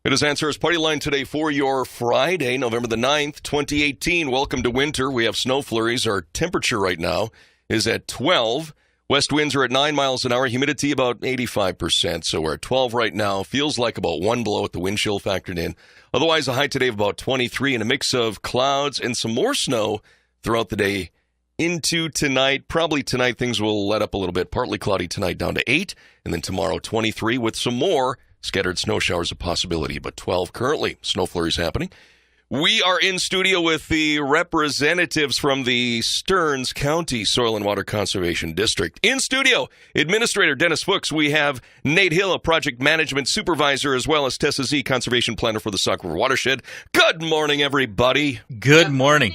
It is Answers Party Line today for your Friday, November the 9th, 2018. Welcome to winter. We have snow flurries. Our temperature right now is at 12. West winds are at 9 miles an hour. Humidity about 85%. So we're at 12 right now. Feels like about 1 below with the wind chill factored in. Otherwise, a high today of about 23 and a mix of clouds and some more snow throughout the day into tonight. Probably tonight things will let up a little bit. Partly cloudy tonight down to 8. And then tomorrow 23 with some more scattered snow showers a possibility, but 12 currently. Snow flurries happening. We are in studio with the representatives from the Stearns County Soil and Water Conservation District. In studio, Administrator Dennis Fuchs. We have Nate Hylla, Project Management Supervisor, as well as Tessa Zee, Conservation Planner for the Sauk River Watershed. Good morning, everybody. Good morning.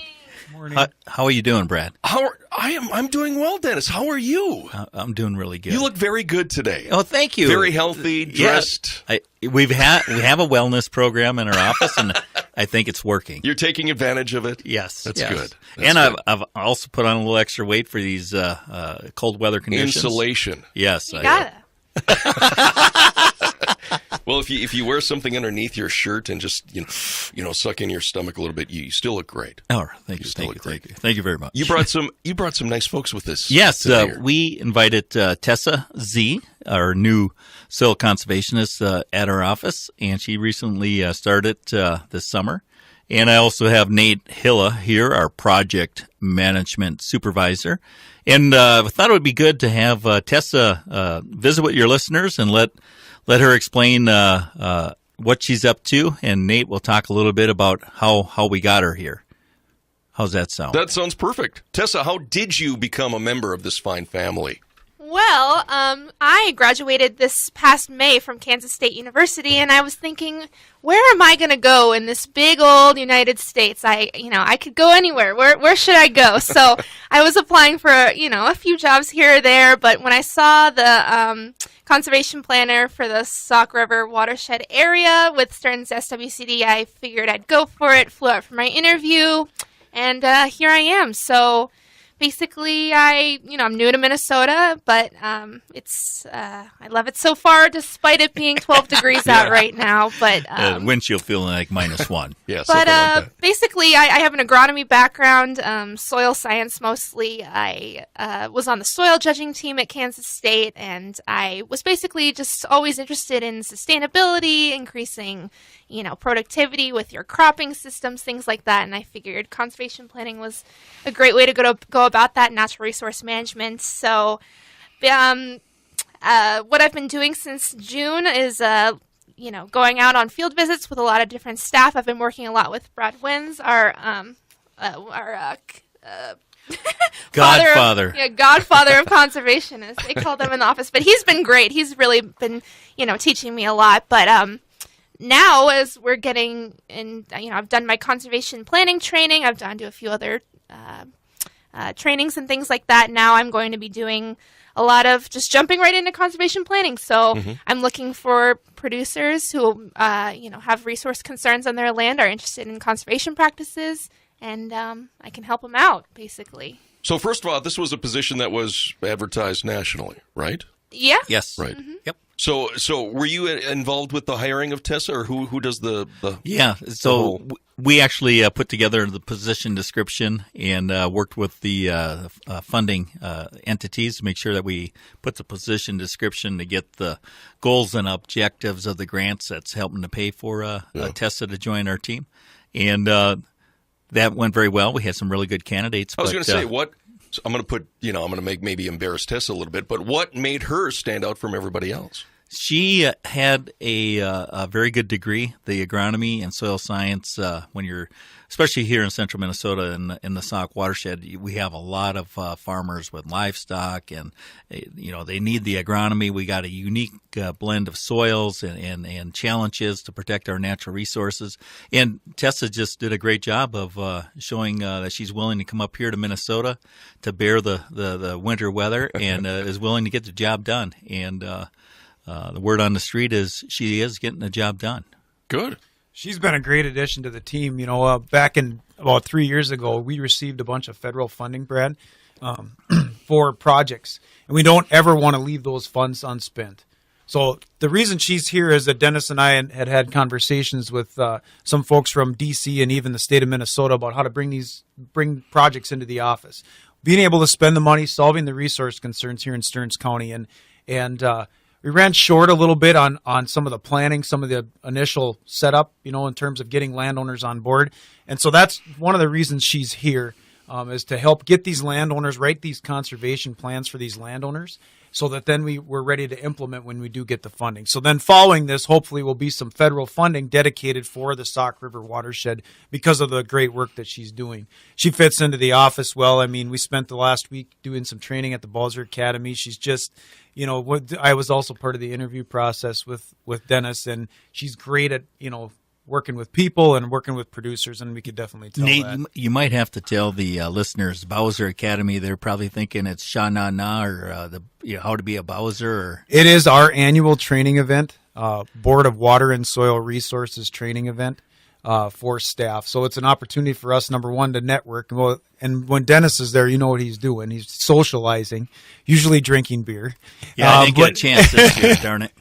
How are you doing, Brad? I'm doing well, Dennis. How are you? I'm doing really good. You look very good today. Oh, thank you. Very healthy, dressed. Yeah, we have a wellness program in our office, and I think it's working. You're taking advantage of it? Yes. That's good. I've also put on a little extra weight for these cold weather conditions. Insulation. Yes. You got it. Well, if you wear something underneath your shirt and just suck in your stomach a little bit, you still look great. Oh, thank you. Thank you very much. You brought some nice folks with this. Yes, we invited Tessa Zee, our new soil conservationist, at our office, and she recently started this summer. And I also have Nate Hylla here, our project management supervisor. And I thought it would be good to have Tessa visit with your listeners and let her explain what she's up to. And Nate will talk a little bit about how we got her here. How's that sound? That sounds perfect. Tessa, how did you become a member of this fine family? Well, I graduated this past May from Kansas State University, and I was thinking, where am I going to go in this big old United States? I could go anywhere. Where should I go? So I was applying for, a few jobs here or there, but when I saw the conservation planner for the Sauk River Watershed area with Stearns SWCD, I figured I'd go for it, flew out for my interview, and here I am. So basically, I'm new to Minnesota, but I love it so far, despite it being 12 degrees out right now. But wind chill feeling like -1. Yeah, but basically, I have an agronomy background, soil science mostly. I was on the soil judging team at Kansas State, and I was basically just always interested in sustainability, increasing productivity with your cropping systems, things like that. And I figured conservation planning was a great way to go about that, natural resource management. So what I've been doing since June is, going out on field visits with a lot of different staff. I've been working a lot with Brad Wins, our Godfather. Godfather of conservationists. They call them in the office. But he's been great. He's really been, teaching me a lot. But now, as we're getting in, I've done my conservation planning training. I've done a few other trainings and things like that. Now I'm going to be doing a lot of just jumping right into conservation planning. So I'm looking for producers who, have resource concerns on their land, are interested in conservation practices, and I can help them out, basically. So first of all, this was a position that was advertised nationally, right? Yeah. Yes. Right. Mm-hmm. Yep. So were you involved with the hiring of Tessa, or who does the Yeah, so we actually put together the position description and worked with the funding entities to make sure that we put the position description to get the goals and objectives of the grants that's helping to pay for Tessa to join our team. And that went very well. We had some really good candidates. I was going to say, what I'm going to put, I'm going to maybe embarrass Tessa a little bit, but what made her stand out from everybody else? She had a very good degree, the agronomy and soil science. When you're, especially here in central Minnesota in the Sauk watershed, we have a lot of farmers with livestock, and they need the agronomy. We got a unique blend of soils and challenges to protect our natural resources. And Tessa just did a great job of showing that she's willing to come up here to Minnesota to bear the winter weather and is willing to get the job done. And the word on the street is she is getting the job done. Good. She's been a great addition to the team. Back in about 3 years ago, we received a bunch of federal funding, Brad, for projects. And we don't ever want to leave those funds unspent. So the reason she's here is that Dennis and I had conversations with some folks from D.C. and even the state of Minnesota about how to bring projects into the office. Being able to spend the money, solving the resource concerns here in Stearns County. And we ran short a little bit on some of the planning, some of the initial setup, in terms of getting landowners on board. And so that's one of the reasons she's here, is to help get these landowners, write these conservation plans for these landowners, so that then we're ready to implement when we do get the funding. So then following this, hopefully will be some federal funding dedicated for the Sauk River watershed because of the great work that she's doing. She fits into the office well. I mean, we spent the last week doing some training at the Bowser Academy. She's just, I was also part of the interview process with Dennis, and she's great at, working with people and working with producers, and we could definitely tell Nate, that. you might have to tell the listeners, Bowser Academy, they're probably thinking it's Sha-Na-Na or how to be a Bowser. Or... It is our annual training event, Board of Water and Soil Resources training event for staff. So it's an opportunity for us, number one, to network. And when Dennis is there, you know what he's doing. He's socializing, usually drinking beer. Yeah, I didn't get a chance this year, darn it.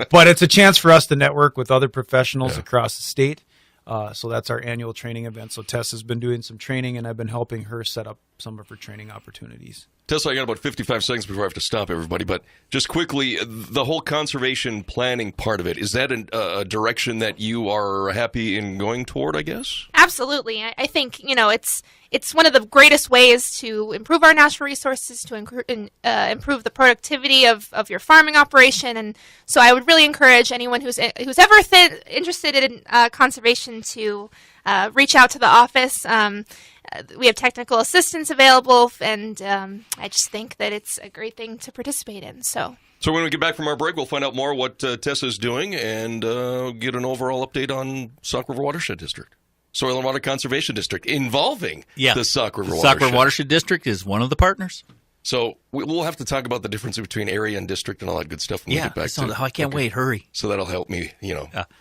But it's a chance for us to network with other professionals across the state. So that's our annual training event. So Tessa's been doing some training, and I've been helping her set up some of her training opportunities. Tessa, I got about 55 seconds before I have to stop everybody, but just quickly, the whole conservation planning part of it, is that a direction that you are happy in going toward, I guess? Absolutely. I think, it's one of the greatest ways to improve our natural resources, to improve the productivity of your farming operation. And so I would really encourage anyone who's ever interested in conservation to reach out to the office. We have technical assistance available, and I just think that it's a great thing to participate in. So when we get back from our break, we'll find out more what Tessa's doing and get an overall update on Sauk River Watershed District. Soil and Water Conservation District involving the Sauk River Watershed. Sauk River Watershed District is one of the partners. So we'll have to talk about the difference between area and district and all that good stuff when we get back to it. I can't wait. Hurry. So that'll help me,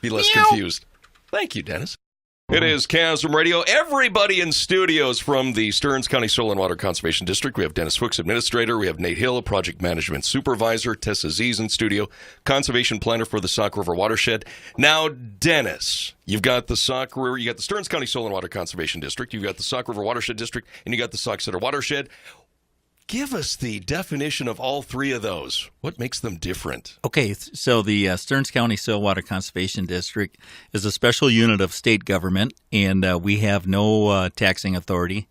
be less confused. Thank you, Dennis. It is Chasm Radio. Everybody in studios from the Stearns County Soil and Water Conservation District. We have Dennis Fuchs, Administrator. We have Nate Hylla, Project Management Supervisor. Tessa Zee in studio, Conservation Planner for the Sauk River Watershed. Now, Dennis, you've got the Sauk River, you got the Stearns County Soil and Water Conservation District, you've got the Sauk River Watershed District, and you got the Sauk Center Watershed. Give us the definition of all three of those. What makes them different? Okay, so the Stearns County Soil Water Conservation District is a special unit of state government, and we have no taxing authority,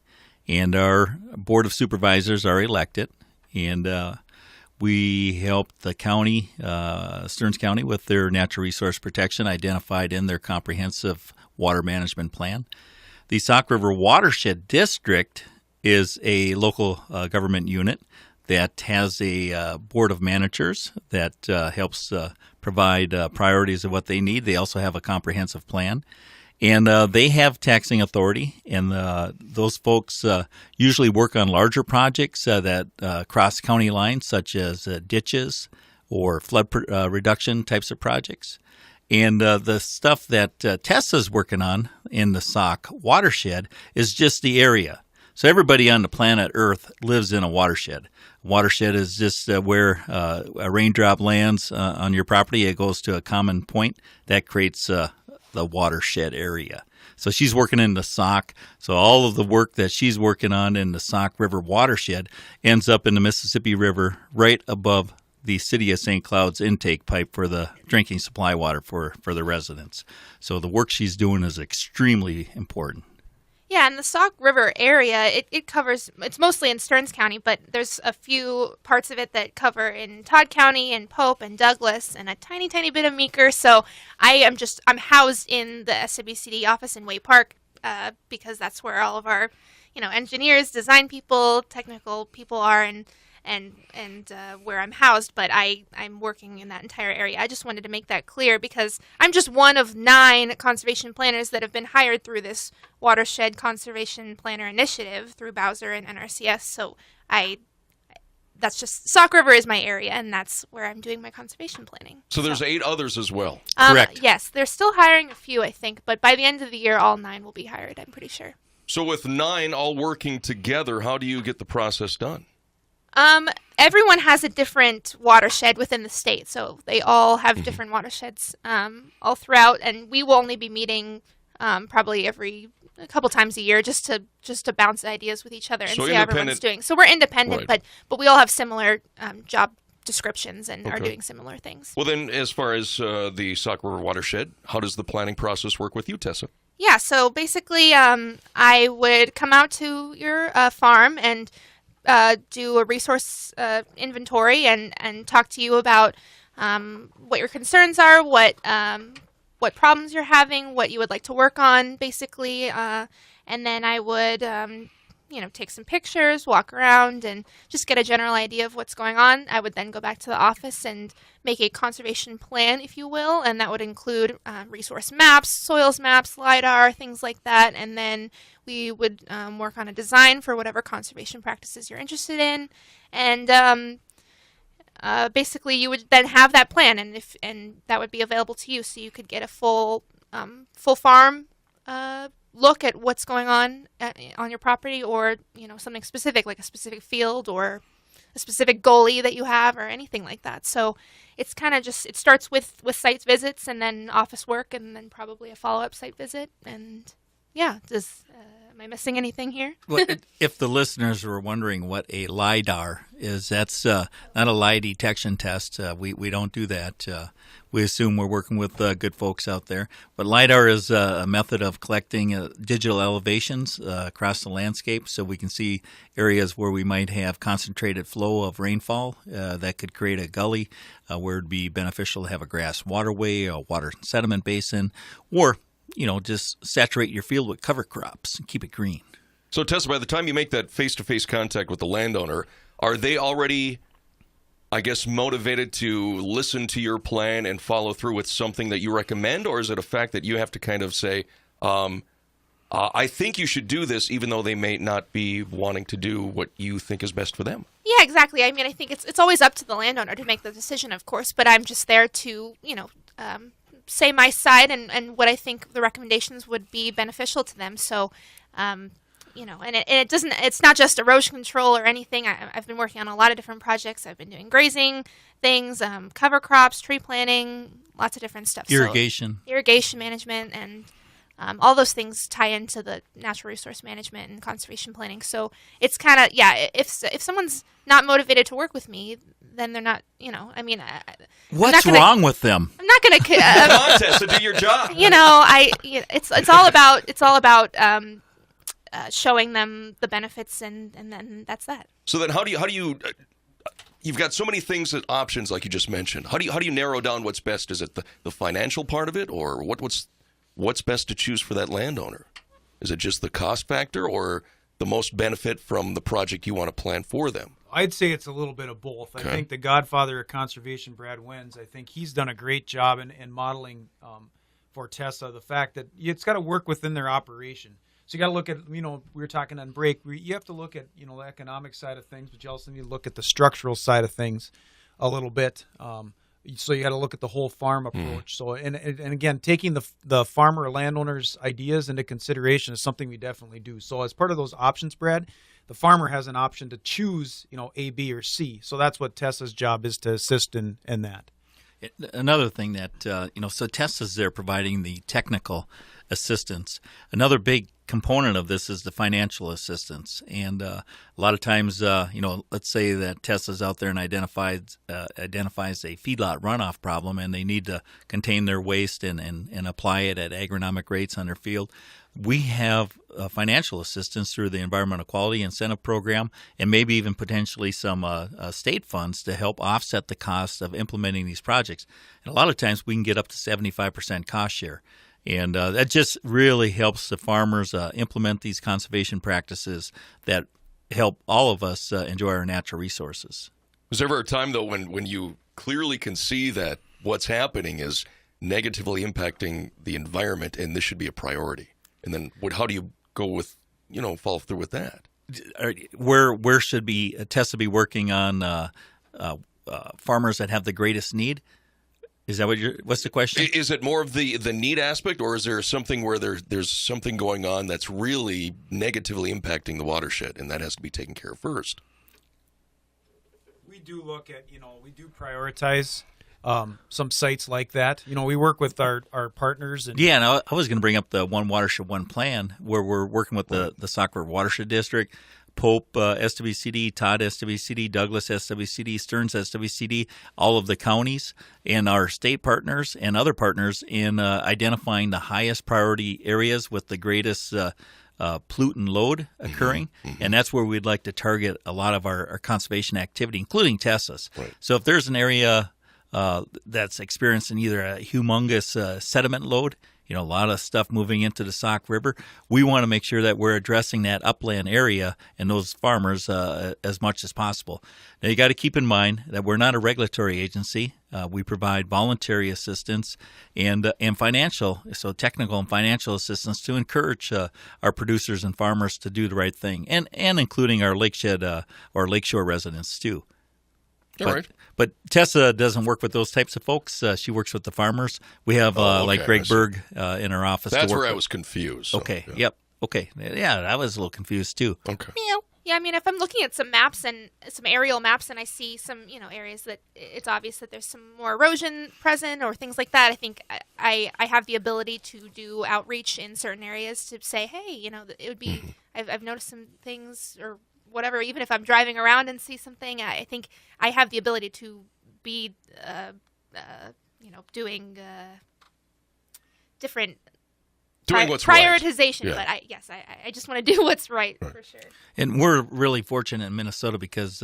and our Board of Supervisors are elected, and we help the county, Stearns County, with their natural resource protection identified in their comprehensive water management plan. The Sauk River Watershed District is a local government unit that has a board of managers that helps provide priorities of what they need. They also have a comprehensive plan, and they have taxing authority, and those folks usually work on larger projects that cross county lines, such as ditches or flood reduction types of projects. And the stuff that Tessa's working on in the Sauk watershed is just the area. So everybody on the planet Earth lives in a watershed. A watershed is just where a raindrop lands on your property. It goes to a common point. That creates the watershed area. So she's working in the Sauk. So all of the work that she's working on in the Sauk River watershed ends up in the Mississippi River right above the City of St. Cloud's intake pipe for the drinking supply water for the residents. So the work she's doing is extremely important. Yeah, and the Sauk River area, it covers, it's mostly in Stearns County, but there's a few parts of it that cover in Todd County and Pope and Douglas and a tiny, tiny bit of Meeker. So I'm housed in the SWCD office in Way Park because that's where all of our, engineers, design people, technical people are, and where I'm housed, but I'm working in that entire area. I just wanted to make that clear because I'm just one of 9 conservation planners that have been hired through this Watershed Conservation Planner Initiative through Bowser and NRCS. So that's just, Sauk River is my area, and that's where I'm doing my conservation planning. So there's 8 others as well. Correct. Yes, they're still hiring a few, I think, but by the end of the year, all 9 will be hired, I'm pretty sure. So with 9 all working together, how do you get the process done? Everyone has a different watershed within the state, so they all have different watersheds all throughout, and we will only be meeting probably a couple times a year just to bounce ideas with each other and see how everyone's doing. So we're independent, right. but we all have similar job descriptions and are doing similar things. Well, then, as far as the Sauk River watershed, how does the planning process work with you, Tessa? Yeah, so basically I would come out to your farm and do a resource inventory and talk to you about what your concerns are, what problems you're having, what you would like to work on, basically. And then I would, take some pictures, walk around, and just get a general idea of what's going on. I would then go back to the office and make a conservation plan, if you will, and that would include resource maps, soils maps, LIDAR, things like that. And then we would work on a design for whatever conservation practices you're interested in. And basically, you would then have that plan, and that would be available to you, so you could get a full farm look at what's going on your property, or something specific, like a specific field or a specific goalie that you have, or anything like that. So it's kind of it starts with site visits, and then office work, and then probably a follow-up site visit. And yeah, am I missing anything here? Well, if the listeners were wondering what a LIDAR is, that's not a lie detection test. We don't do that. We assume we're working with good folks out there. But LIDAR is a method of collecting digital elevations across the landscape, so we can see areas where we might have concentrated flow of rainfall that could create a gully, where it would be beneficial to have a grass waterway, a water sediment basin, or just saturate your field with cover crops and keep it green. So, Tessa, by the time you make that face-to-face contact with the landowner, are they already, I guess, motivated to listen to your plan and follow through with something that you recommend? Or is it a fact that you have to kind of say, I think you should do this, even though they may not be wanting to do what you think is best for them? Yeah, exactly. I mean, I think it's always up to the landowner to make the decision, of course, but I'm just there to, say my side and what I think the recommendations would be beneficial to them. So, and it's not just erosion control or anything. I've been working on a lot of different projects. I've been doing grazing things, cover crops, tree planting, lots of different stuff. Irrigation. So, irrigation management, and all those things tie into the natural resource management and conservation planning. So it's kind of, if someone's not motivated to work with me, then they're not, what's wrong with them? I'm not going to Come on, Tessa, do your job. It's all about showing them the benefits, and then that's that. So then how do you you've got so many things and options like you just mentioned. How do you narrow down what's best? Is it the financial part of it, or what's best to choose for that landowner? Is it just the cost factor, or the most benefit from the project you want to plan for them? I'd say it's a little bit of both. Okay. I think the godfather of conservation, Brad Wins, I think he's done a great job in modeling for Tessa the fact that it's got to work within their operation. So you got to look at, we were talking on break, you have to look at, the economic side of things, but you also need to look at the structural side of things a little bit. So you got to look at the whole farm approach. So and again, taking the farmer or landowner's ideas into consideration is something we definitely do. So as part of those options, Brad, the farmer has an option to choose, A, B, or C. So that's what Tessa's job is, to assist in that. Another thing that, so Tessa's there providing the technical assistance. Another big component of this is the financial assistance. And a lot of times, let's say that Tessa's out there and identifies a feedlot runoff problem, and they need to contain their waste and apply it at agronomic rates on their field. We have financial assistance through the Environmental Quality Incentive Program, and maybe even potentially some state funds to help offset the cost of implementing these projects. And a lot of times we can get up to 75% cost share. And that just really helps the farmers implement these conservation practices that help all of us enjoy our natural resources. Was there ever a time, though, when you clearly can see that what's happening is negatively impacting the environment and this should be a priority? And then how do you go with, follow through with that? Where should Tessa be working on farmers that have the greatest need? Is that what's the question? Is it more of the need aspect, or is there something where there's something going on that's really negatively impacting the watershed, and that has to be taken care of first? do look at, we do prioritize some sites like that. We work with our partners. And Yeah, and I was going to bring up the One Watershed, One Plan, where we're working with the Sauk River Watershed District, Pope SWCD, Todd SWCD, Douglas SWCD, Stearns SWCD, all of the counties, and our state partners and other partners in identifying the highest priority areas with the greatest pollutant load occurring, and that's where we'd like to target a lot of our conservation activity, including Tessa's. Right. So if there's an area that's experiencing either a humongous sediment load, a lot of stuff moving into the Sauk River, we want to make sure that we're addressing that upland area and those farmers as much as possible. Now, you got to keep in mind that we're not a regulatory agency. We provide voluntary assistance and financial, so technical and financial assistance to encourage our producers and farmers to do the right thing, and including our lakeshore residents too. All right. But Tessa doesn't work with those types of folks. She works with the farmers. We have like Greg Berg in our office. That's to work where I with. was confused. So, Okay. yeah. Yep. Okay. Yeah, I was a little confused too. Okay. Yeah, I mean, if I'm looking at some maps and some aerial maps and I see some, areas that it's obvious that there's some more erosion present or things like that, I think I have the ability to do outreach in certain areas to say, hey, it would be, I've noticed some things or whatever, even if I'm driving around and see something, I think I have the ability to be, doing different Doing what's right. prioritization. Yeah. But I just want to do what's right. For sure. And we're really fortunate in Minnesota because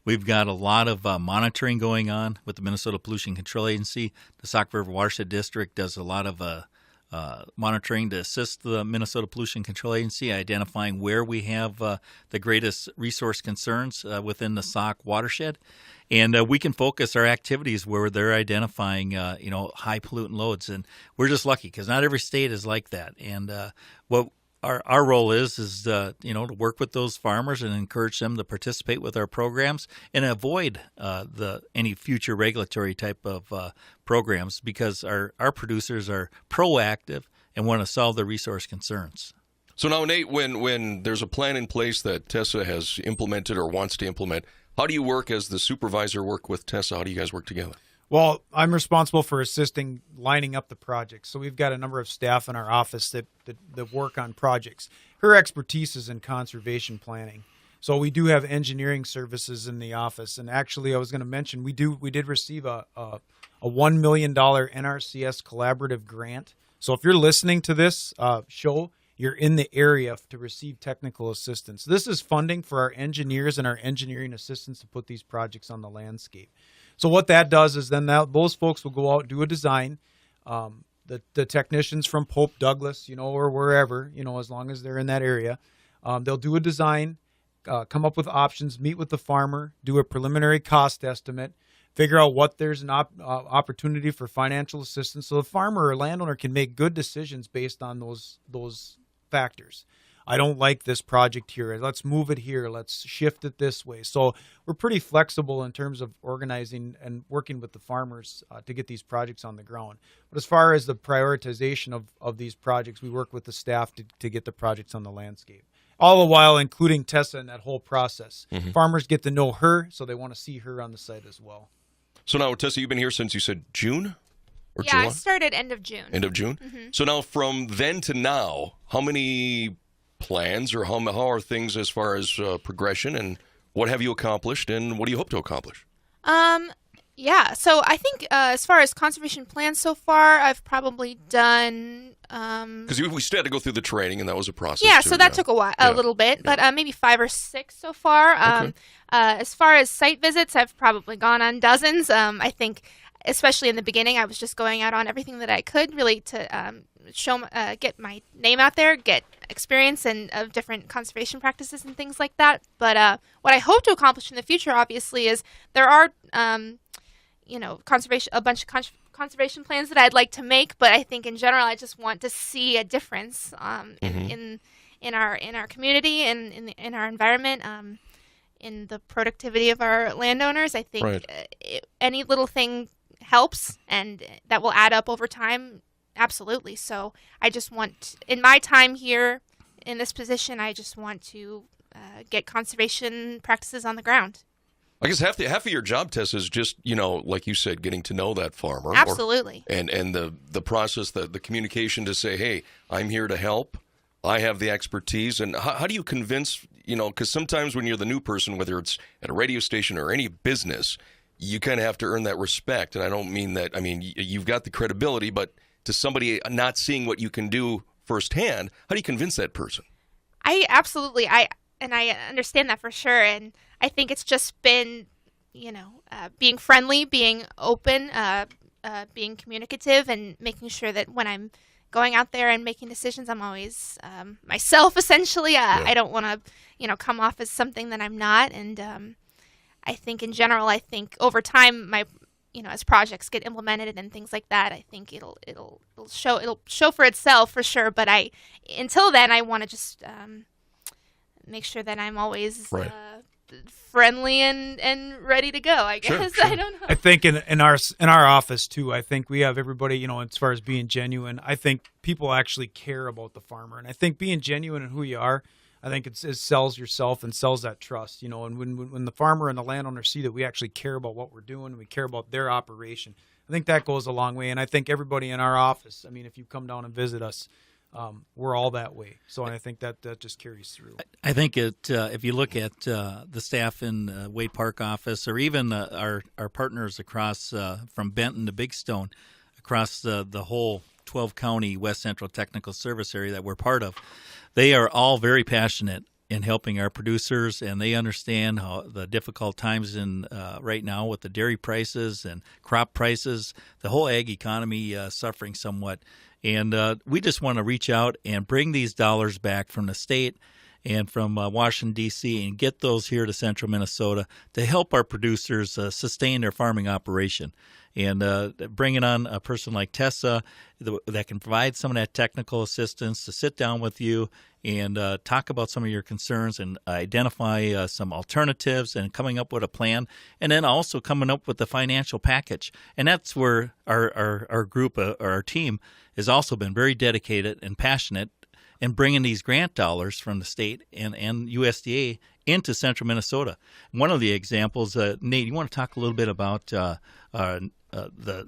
we've got a lot of monitoring going on with the Minnesota Pollution Control Agency. The Sauk River Watershed District does a lot of monitoring to assist the Minnesota Pollution Control Agency, identifying where we have the greatest resource concerns within the Sauk watershed. And we can focus our activities where they're identifying, high pollutant loads. And we're just lucky because not every state is like that. And what our role is to work with those farmers and encourage them to participate with our programs and avoid any future regulatory type of programs because our producers are proactive and want to solve the resource concerns. So now, Nate, when there's a plan in place that Tessa has implemented or wants to implement, how do you work as the supervisor work with Tessa? How do you guys work together? Well, I'm responsible for assisting lining up the projects. So we've got a number of staff in our office that work on projects. Her expertise is in conservation planning. So we do have engineering services in the office. And actually, I was going to mention, we did receive a $1 million NRCS collaborative grant. So if you're listening to this show, you're in the area to receive technical assistance. This is funding for our engineers and our engineering assistants to put these projects on the landscape. So what that does is then those folks will go out and do a design. The technicians from Pope, Douglas, or wherever, as long as they're in that area, they'll do a design, come up with options, meet with the farmer, do a preliminary cost estimate, figure out what there's an opportunity for financial assistance, so the farmer or landowner can make good decisions based on those factors. I don't like this project here. Let's move it here. Let's shift it this way. So we're pretty flexible in terms of organizing and working with the farmers to get these projects on the ground. But as far as the prioritization of these projects, we work with the staff to get the projects on the landscape. All the while including Tessa in that whole process. Mm-hmm. Farmers get to know her, so they want to see her on the site as well. So now, Tessa, you've been here since you said June? Or yeah, July? I started end of June. End of June? Mm-hmm. So now from then to now, how many plans or how are things as far as progression, and what have you accomplished and what do you hope to accomplish? Yeah, so I think as far as conservation plans so far, I've probably done... Because we still had to go through the training, and that was a process. Yeah, too, so that took a little bit, but maybe 5 or 6 so far. Okay. As far as site visits, I've probably gone on dozens. I think, especially in the beginning, I was just going out on everything that I could, really to get my name out there, get experience of different conservation practices and things like that. But what I hope to accomplish in the future, obviously, is there are a bunch of conservation plans that I'd like to make, but I think in general I just want to see a difference in our community and in our environment, in the productivity of our landowners. I think any little thing helps, and that will add up over time. Absolutely. So I just want, in my time here in this position, I just want to get conservation practices on the ground. I guess half of your job, Tess, is just, like you said, getting to know that farmer. Absolutely. And the process, the communication to say, hey, I'm here to help. I have the expertise. And how do you convince, because sometimes when you're the new person, whether it's at a radio station or any business, you kind of have to earn that respect. And I don't mean that, you've got the credibility, but to somebody not seeing what you can do firsthand, how do you convince that person? I understand that for sure. And I think it's just been, being friendly, being open, being communicative, and making sure that when I'm going out there and making decisions, I'm always myself, essentially. I don't want to, come off as something that I'm not. And I think in general, over time, as projects get implemented and things like that, I think it'll show for itself for sure. But until then, I want to just make sure that I'm always friendly and ready to go. I guess. Sure. I don't know. I think in our office too. I think we have everybody. As far as being genuine, I think people actually care about the farmer, and I think being genuine in who you are, I think it sells yourself and sells that trust. And when the farmer and the landowner see that we actually care about what we're doing, we care about their operation, I think that goes a long way. And I think everybody in our office, if you come down and visit us, we're all that way. So I think that just carries through. I think if you look at the staff in Wade Park office, or even our partners across from Benton to Big Stone, across the whole 12-county West Central Technical Service area that we're part of, they are all very passionate in helping our producers, and they understand how the difficult times in right now with the dairy prices and crop prices, the whole ag economy suffering somewhat. And we just want to reach out and bring these dollars back from the state and from Washington, D.C., and get those here to central Minnesota to help our producers sustain their farming operation. And bringing on a person like Tessa that can provide some of that technical assistance to sit down with you and talk about some of your concerns and identify some alternatives and coming up with a plan, and then also coming up with the financial package. And that's where our group, our team, has also been very dedicated and passionate in bringing these grant dollars from the state and USDA into central Minnesota. One of the examples, Nate, you want to talk a little bit about the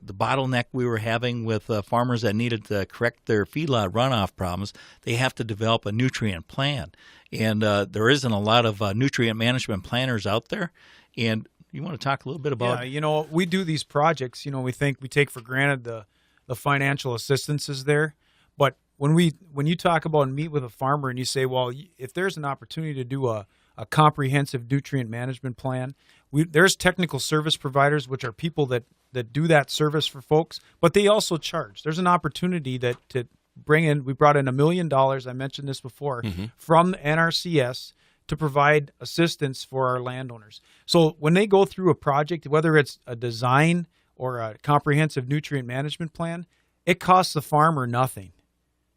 bottleneck we were having with farmers that needed to correct their feedlot runoff problems. They have to develop a nutrient plan, and there isn't a lot of nutrient management planners out there. And you want to talk a little bit about? Yeah, we do these projects. We take for granted the financial assistance is there, but when you talk about and meet with a farmer and you say, well, if there's an opportunity to do a comprehensive nutrient management plan, there's technical service providers, which are people that do that service for folks, but they also charge. There's an opportunity to bring in, we brought in $1 million, I mentioned this before, from NRCS to provide assistance for our landowners. So when they go through a project, whether it's a design or a comprehensive nutrient management plan, it costs the farmer nothing.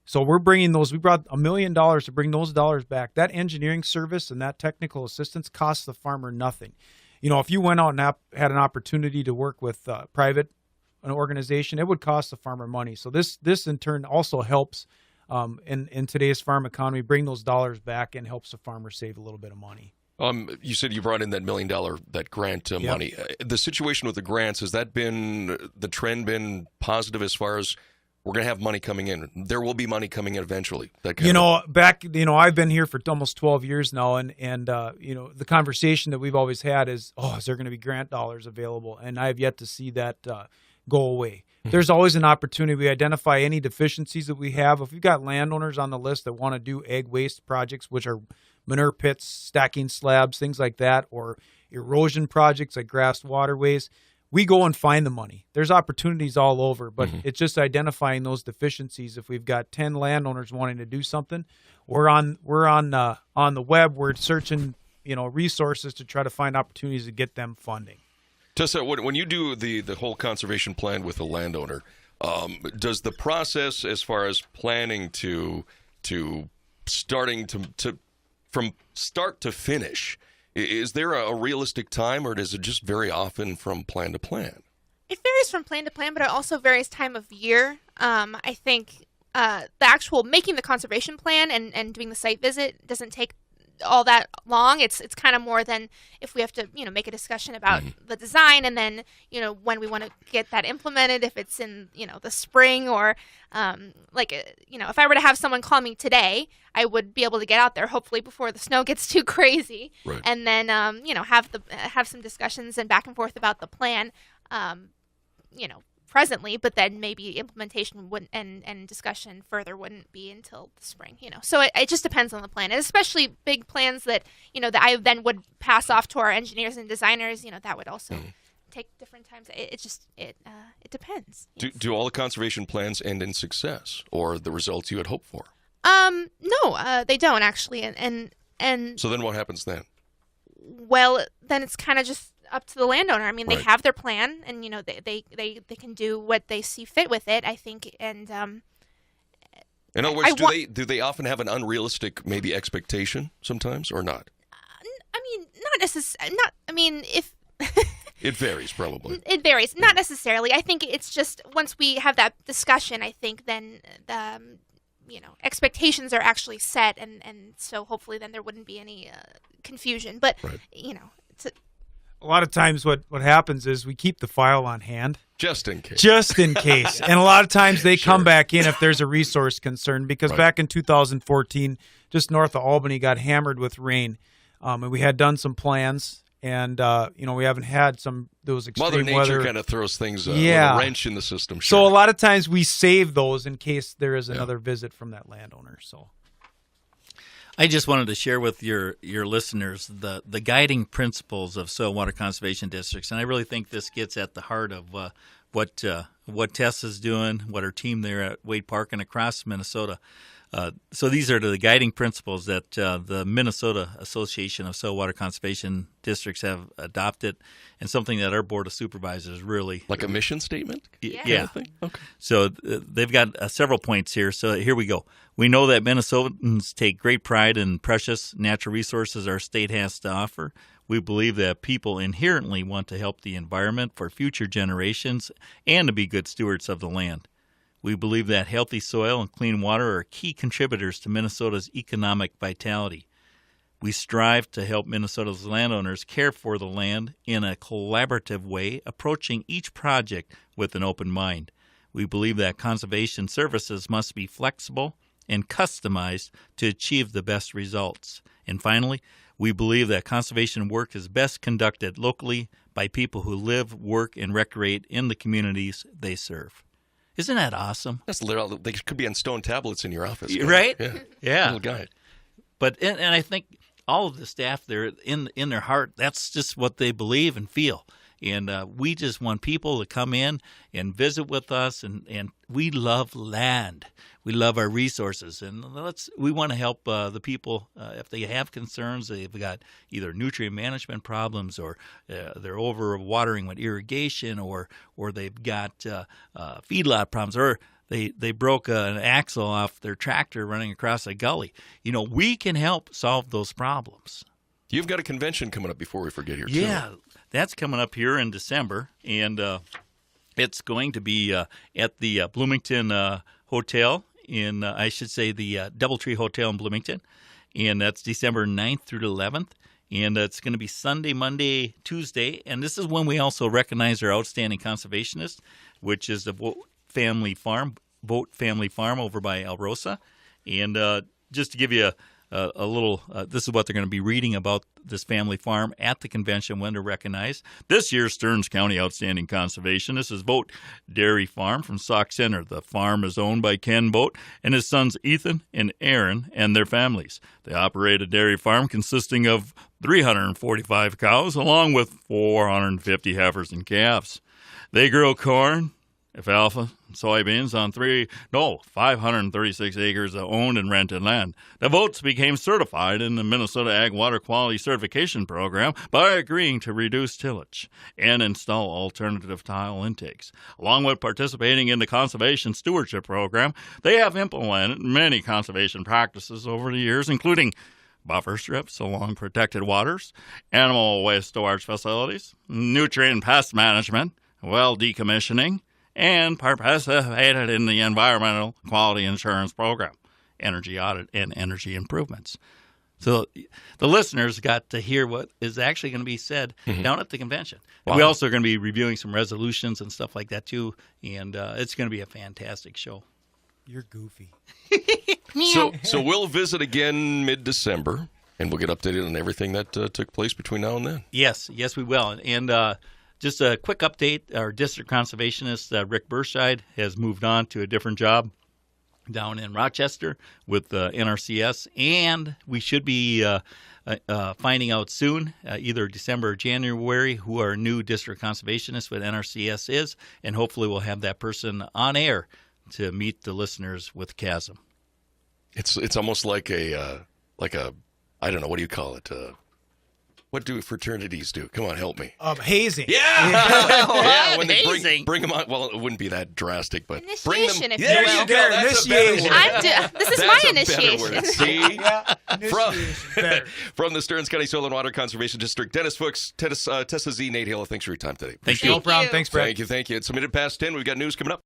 So we brought $1 million to bring those dollars back. That engineering service and that technical assistance costs the farmer nothing. If you went out and had an opportunity to work with an organization, it would cost the farmer money. So this in turn also helps in today's farm economy bring those dollars back and helps the farmer save a little bit of money. You said you brought in that $1 million that grant money. The situation with the grants, has that been the trend been positive as far as we're going to have money coming in? There will be money coming in eventually. I've been here for almost 12 years now, and the conversation that we've always had is there going to be grant dollars available? And I have yet to see that go away. There's always an opportunity. We identify any deficiencies that we have. If we've got landowners on the list that want to do ag waste projects, which are manure pits, stacking slabs, things like that, or erosion projects like grass waterways, we go and find the money. There's opportunities all over, but it's just identifying those deficiencies. If we've got 10 landowners wanting to do something, we're on the web. We're searching, resources to try to find opportunities to get them funding. Tessa, when you do the whole conservation plan with a landowner, does the process as far as planning to starting to from start to finish, is there a realistic time, or does it just vary often from plan to plan? It varies from plan to plan, but it also varies time of year. I think the actual making the conservation plan and doing the site visit doesn't take all that long. It's kind of more than if we have to, make a discussion about the design, and then, when we want to get that implemented, if it's in, the spring, or if I were to have someone call me today, I would be able to get out there hopefully before the snow gets too crazy, right. and then have some discussions and back and forth about the plan, presently, but then maybe implementation wouldn't and discussion further wouldn't be until the spring, So it just depends on the plan, and especially big plans that, that I then would pass off to our engineers and designers, that would also take different times. It depends. Do all the conservation plans end in success or the results you had hoped for? No, they don't actually. And so then what happens then? Well, then it's kind of just up to the landowner. I mean, they Right. have their plan, and they can do what they see fit with it, I think. And in other words, do they often have an unrealistic maybe expectation sometimes or not? I mean, not necessarily. Not. I mean, if It varies probably. it varies, not necessarily. I think it's just once we have that discussion, I think then expectations are actually set, and so hopefully then there wouldn't be any confusion. But Right. It's A lot of times what happens is we keep the file on hand. Just in case. Just in case. And a lot of times they Sure. come back in if there's a resource concern, because Right. back in 2014, just north of Albany got hammered with rain. And we had done some plans, and we haven't had those extreme Mother Nature weather. kind of throws things with Yeah. a wrench in the system. So Sure. a lot of times we save those in case there is another visit from that landowner. So I just wanted to share with your listeners the guiding principles of soil water conservation districts, and I really think this gets at the heart of what Tessa's doing, what her team there at Wade Park and across Minnesota. So these are the guiding principles that the Minnesota Association of Soil Water Conservation Districts have adopted, and something that our Board of Supervisors really Like a mission statement? yeah. Okay. So they've got several points here. So here we go. We know that Minnesotans take great pride in precious natural resources our state has to offer. We believe that people inherently want to help the environment for future generations and to be good stewards of the land. We believe that healthy soil and clean water are key contributors to Minnesota's economic vitality. We strive to help Minnesota's landowners care for the land in a collaborative way, approaching each project with an open mind. We believe that conservation services must be flexible and customized to achieve the best results. And finally, we believe that conservation work is best conducted locally by people who live, work, and recreate in the communities they serve. Isn't that awesome? That's literally, they could be on stone tablets in your office. Right? Yeah. Yeah. Little guide. But and I think all of the staff there in their heart, that's just what they believe and feel. And we just want people to come in and visit with us, and we love land. We love our resources, and we want to help the people if they have concerns. They've got either nutrient management problems, or they're overwatering with irrigation, or they've got feedlot problems, or they broke an axle off their tractor running across a gully. We can help solve those problems. You've got a convention coming up before we forget here, too. Yeah, that's coming up here in December, and it's going to be at the Bloomington Hotel in, I should say, the Doubletree Hotel in Bloomington, and that's December 9th through the 11th, and it's going to be Sunday, Monday, Tuesday, and this is when we also recognize our outstanding conservationists, which is the Vote Family Farm over by Alrosa, and just to give you a little, this is what they're going to be reading about this family farm at the convention when they're recognized. This year's Stearns County Outstanding Conservationist is Vote Dairy Farm from Sauk Center. The farm is owned by Ken Vote and his sons Ethan and Aaron and their families. They operate a dairy farm consisting of 345 cows along with 450 heifers and calves. They grow corn, alfalfa, soybeans on 536 acres of owned and rented land. The Votes became certified in the Minnesota Ag Water Quality Certification Program by agreeing to reduce tillage and install alternative tile intakes. Along with participating in the Conservation Stewardship Program, they have implemented many conservation practices over the years, including buffer strips along protected waters, animal waste storage facilities, nutrient and pest management, well decommissioning, and participated in the Environmental Quality Insurance Program, energy audit, and energy improvements. So the listeners got to hear what is actually going to be said down at the convention. Wow. We also are going to be reviewing some resolutions and stuff like that, too. And it's going to be a fantastic show. You're goofy. So we'll visit again mid-December, and we'll get updated on everything that took place between now and then. Yes, we will. And just a quick update, our district conservationist, Rick Burscheid, has moved on to a different job down in Rochester with NRCS, and we should be finding out soon, either December or January, who our new district conservationist with NRCS is, and hopefully we'll have that person on air to meet the listeners with Chasm. It's almost like a I don't know, what do you call it? What do fraternities do? Come on, help me. Hazing. Yeah, yeah. When they Hazing. bring them on, well, it wouldn't be that drastic, but bring Initiation, them. if There you will. you go. That's a better word. This is That's my a better initiation. word. See, Yeah, initiation, better. from the Stearns County Soil and Water Conservation District, Dennis Fuchs, Tessa Zee, Nate Hylla. Thanks for your time today. Thank No you. problem. Thanks, Brad. Thank you. It's a minute past 10. We've got news coming up.